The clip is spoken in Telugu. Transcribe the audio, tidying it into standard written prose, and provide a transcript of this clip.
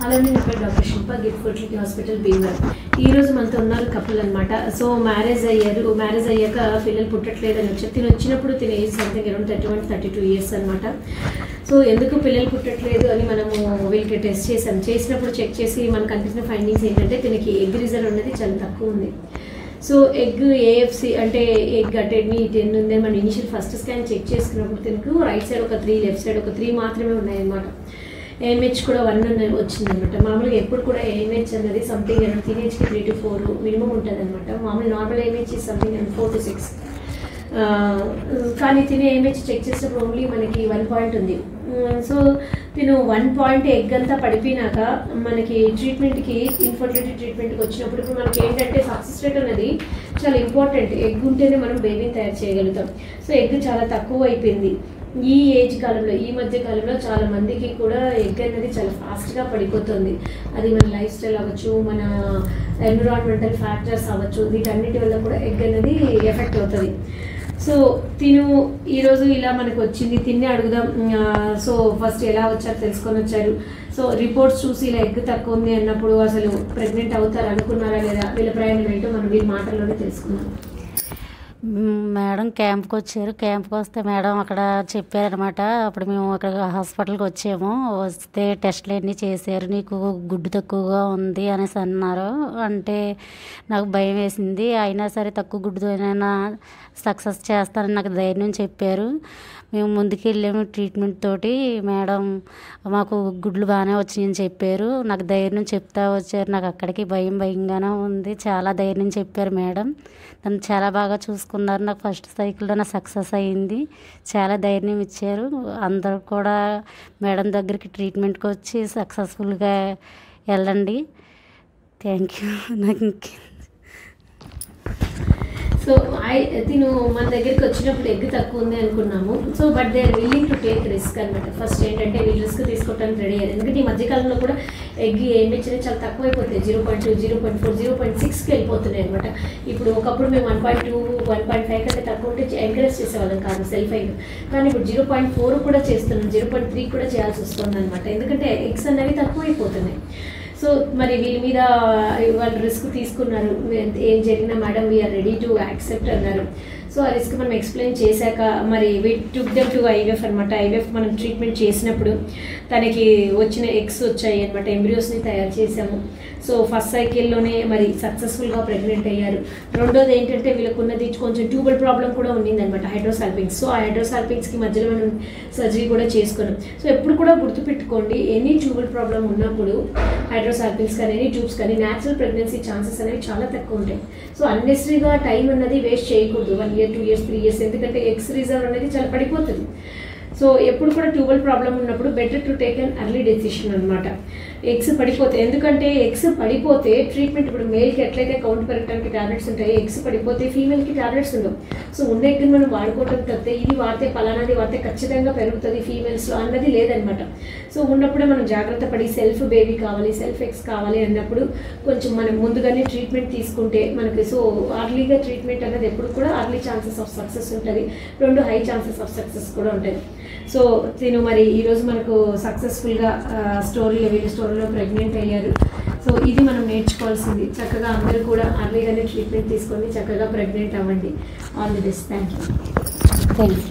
హలో, నేను డాక్టర్ శిల్ప, గిఫ్ట్ ఫర్టిలిటీ హాస్పిటల్ భీమవరం. ఈరోజు మనతో ఉన్నారు కపుల్ అనమాట. సో మ్యారేజ్ అయ్యాక పిల్లలు పుట్టట్లేదని వచ్చారు. తిని వచ్చినప్పుడు తిన ఏజ్ సంథింగ్ అరౌండ్ 31-32 ఇయర్స్ అనమాట. సో ఎందుకు పిల్లలు పుట్టట్లేదు అని మనము వీళ్ళకి టెస్ట్ చేసినప్పుడు చెక్ చేసి మనకు అనిపించిన ఫైండింగ్స్ ఏంటంటే తినకి ఎగ్ రిజర్వ్ అనేది చాలా తక్కువ ఉంది. సో ఎగ్ ఏఎఫ్సి అంటే ఎగ్ అటెడ్ని 10 ఉందని మనం ఇనిషియల్ ఫస్ట్ స్కాన్ చెక్ చేసుకున్నప్పుడు తినకు రైట్ సైడ్ ఒక 3, లెఫ్ట్ సైడ్ ఒక 3 మాత్రమే ఉన్నాయన్నమాట. ఏఎంహెచ్ కూడా 1 వచ్చిందనమాట. మామూలుగా ఎప్పుడు కూడా ఏఎంహెచ్ అనేది సంథింగ్ అరౌండ్ టీనేజ్కి 3 to 4 మినిమం ఉంటుంది అనమాట. మామూలు normal AMH something around 4 to 6. కానీ తినే ఏఎంహెచ్ చెక్ చేసినప్పుడు ఓన్లీ మనకి 1 పాయింట్ ఉంది. సో తిను 1 పాయింట్ ఎగ్ అంతా పడిపోయినాక మనకి ట్రీట్మెంట్కి ఇన్ఫర్టిలిటీ ట్రీట్మెంట్కి వచ్చినప్పుడు ఇప్పుడు మనకి ఏంటంటే సక్సెస్ రేట్ అనేది చాలా ఇంపార్టెంట్. ఎగ్ ఉంటేనే మనం బేబీని తయారు చేయగలుగుతాం. సో ఎగ్ చాలా తక్కువ అయిపోయింది ఈ ఏజ్ కాలంలో. ఈ మధ్య కాలంలో చాలా మందికి కూడా ఎగ్ అనేది చాలా ఫాస్ట్గా పడిపోతుంది. అది మన లైఫ్ స్టైల్ అవ్వచ్చు, మన ఎన్విరాన్మెంటల్ ఫ్యాక్టర్స్ అవ్వచ్చు, వీటన్నిటి వల్ల కూడా ఎగ్ అనేది ఎఫెక్ట్ అవుతుంది. సో తిను ఈరోజు ఇలా మనకు వచ్చింది, తిని అడుగుదాం. సో ఫస్ట్ ఎలా వచ్చారు తెలుసుకొని వచ్చారు. సో రిపోర్ట్స్ చూసి ఇలా ఎగ్ తక్కువ ఉంది అన్నప్పుడు అసలు ప్రెగ్నెంట్ అవుతారు అనుకున్నారా లేదా, వీళ్ళ ప్రయాణం ఏంటో మనం వీళ్ళ మాటల్లోనే తెలుసుకున్నాం. మేడం క్యాంప్కి వచ్చారు. క్యాంప్కి వస్తే మేడం అక్కడ చెప్పారనమాట. అప్పుడు మేము అక్కడ హాస్పిటల్కి వస్తే టెస్ట్లు అన్నీ చేశారు. నీకు గుడ్డు తక్కువగా ఉంది అనేసి అన్నారు. అంటే నాకు భయం వేసింది. అయినా సరే తక్కువ గుడ్డుతోనైనా సక్సెస్ చేస్తానని నాకు ధైర్యం చెప్పారు. మేము ముందుకెళ్ళాము ట్రీట్మెంట్ తోటి. మేడం మాకు గుడ్లు బాగానే వచ్చినాయని చెప్పారు. నాకు ధైర్యం చెప్తా వచ్చారు. నాకు అక్కడికి భయంగానే ఉంది. చాలా ధైర్యం చెప్పారు మేడం. నన్ను చాలా బాగా చూసుకున్నారు. నాకు ఫస్ట్ సైకిల్లో నా సక్సెస్ అయ్యింది. చాలా ధైర్యం ఇచ్చారు. అందరూ కూడా మేడం దగ్గరికి ట్రీట్మెంట్కి వచ్చి సక్సెస్ఫుల్గా వెళ్ళండి. Thank you. నాకు సో తిను మన దగ్గరికి వచ్చినప్పుడు ఎగ్ తక్కువ ఉంది అనుకున్నాము. So but they are willing to take risk అనమాట. ఫస్ట్ ఏంటంటే వీళ్ళు రిస్క్ తీసుకోవడానికి రెడీ అయ్యారు. ఎందుకంటే ఈ మధ్యకాలంలో కూడా ఎగ్ ఏమిచ్చినా చాలా తక్కువ అయిపోతాయి. 0.2, 0.4, 0.6కి వెళ్ళిపోతున్నాయి అనమాట. ఇప్పుడు ఒకప్పుడు మేము 1.2, 1.5 కంటే తక్కువ ఉంటే ఎంకరేజ్ చేసేవాళ్ళం కాదు సెల్ఫ్ ఎగ్. కానీ ఇప్పుడు 0.4 కూడా చేస్తున్నాం, 0.3 కూడా చేయాల్సి వస్తుంది అనమాట. ఎందుకంటే ఎగ్స్ అనేవి తక్కువ అయిపోతున్నాయి. సో మరి వీళ్ళ మీద వాళ్ళు రిస్క్ తీసుకున్నారు. ఏం జరిగినా madam we are ready to accept అన్నారు. సో ఆ రిస్క్ మనం ఎక్స్ప్లెయిన్ చేశాక మరి we took them to IVF అనమాట. ఐవీఎఫ్ మనం ట్రీట్మెంట్ చేసినప్పుడు తనకి వచ్చిన ఎగ్స్ వచ్చాయి అనమాట. ఎంబ్రియోస్ని తయారు చేసాము. సో ఫస్ట్ సైకిల్లోనే మరి సక్సెస్ఫుల్గా ప్రెగ్నెంట్ అయ్యారు. రెండోది ఏంటంటే వీళ్ళకున్నది కొంచెం ట్యూబల్ ప్రాబ్లం కూడా ఉండిందనమాట, హైడ్రోసాల్పింగ్స్. సో ఆ హైడ్రోసాల్పింగ్స్కి మధ్యలో మనం సర్జరీ కూడా చేసుకున్నాం. సో ఎప్పుడు కూడా గుర్తుపెట్టుకోండి, ఎనీ ట్యూబల్ ప్రాబ్లం ఉన్నప్పుడు హైడ్రోసాల్పింగ్స్ కానీ ఎనీ ట్యూబ్స్ కానీ న్యాచురల్ ప్రెగ్నెన్సీ ఛాన్సెస్ అనేవి చాలా తక్కువ ఉంటాయి. సో అన్నెసరీగా టైం అన్నది వేస్ట్ చేయకూడదు. 1 year, 2 years, 3 years, ఎందుకంటే ఎగ్స్ రిజర్వ్ అనేది చాలా పడిపోతుంది. సో ఎప్పుడు కూడా ట్యూబల్ ప్రాబ్లం ఉన్నప్పుడు better to take an early decision అనమాట. ఎగ్స్ పడిపోతే, ఎందుకంటే ఎగ్స్ పడిపోతే ట్రీట్మెంట్ ఇప్పుడు మేల్కి ఎట్లయితే కౌంట్ పెరగడానికి టాబ్లెట్స్ ఉంటాయి, ఎగ్స్ పడిపోతే ఫీమేల్కి టాబ్లెట్స్ ఉండవు. సో ఉన్న ఎగ్ని మనం వాడుకోవటం తప్పితే ఇది వాడితే పలానాది వాడితే ఖచ్చితంగా పెరుగుతుంది ఫీమేల్స్లో అన్నది లేదనమాట. సో ఉన్నప్పుడే మనం జాగ్రత్త పడి సెల్ఫ్ బేబీ కావాలి, సెల్ఫ్ ఎగ్స్ కావాలి అన్నప్పుడు కొంచెం మనం ముందుగానే ట్రీట్మెంట్ తీసుకుంటే మనకి సో అర్లీగా ట్రీట్మెంట్ అనేది ఎప్పుడు కూడా అర్లీ ఛాన్సెస్ ఆఫ్ సక్సెస్ ఉంటుంది. 2 హై ఛాన్సెస్ ఆఫ్ సక్సెస్ కూడా ఉంటాయి. సో తిను మరి ఈరోజు మనకు సక్సెస్ఫుల్గా వీళ్ళ స్టోరీలో ప్రెగ్నెంట్ అయ్యారు. సో ఇది మనం నేర్చుకోవాల్సింది. చక్కగా అందరూ కూడా అర్లీగానే ట్రీట్మెంట్ తీసుకొని చక్కగా ప్రెగ్నెంట్ అవ్వండి. All the best. Thank you.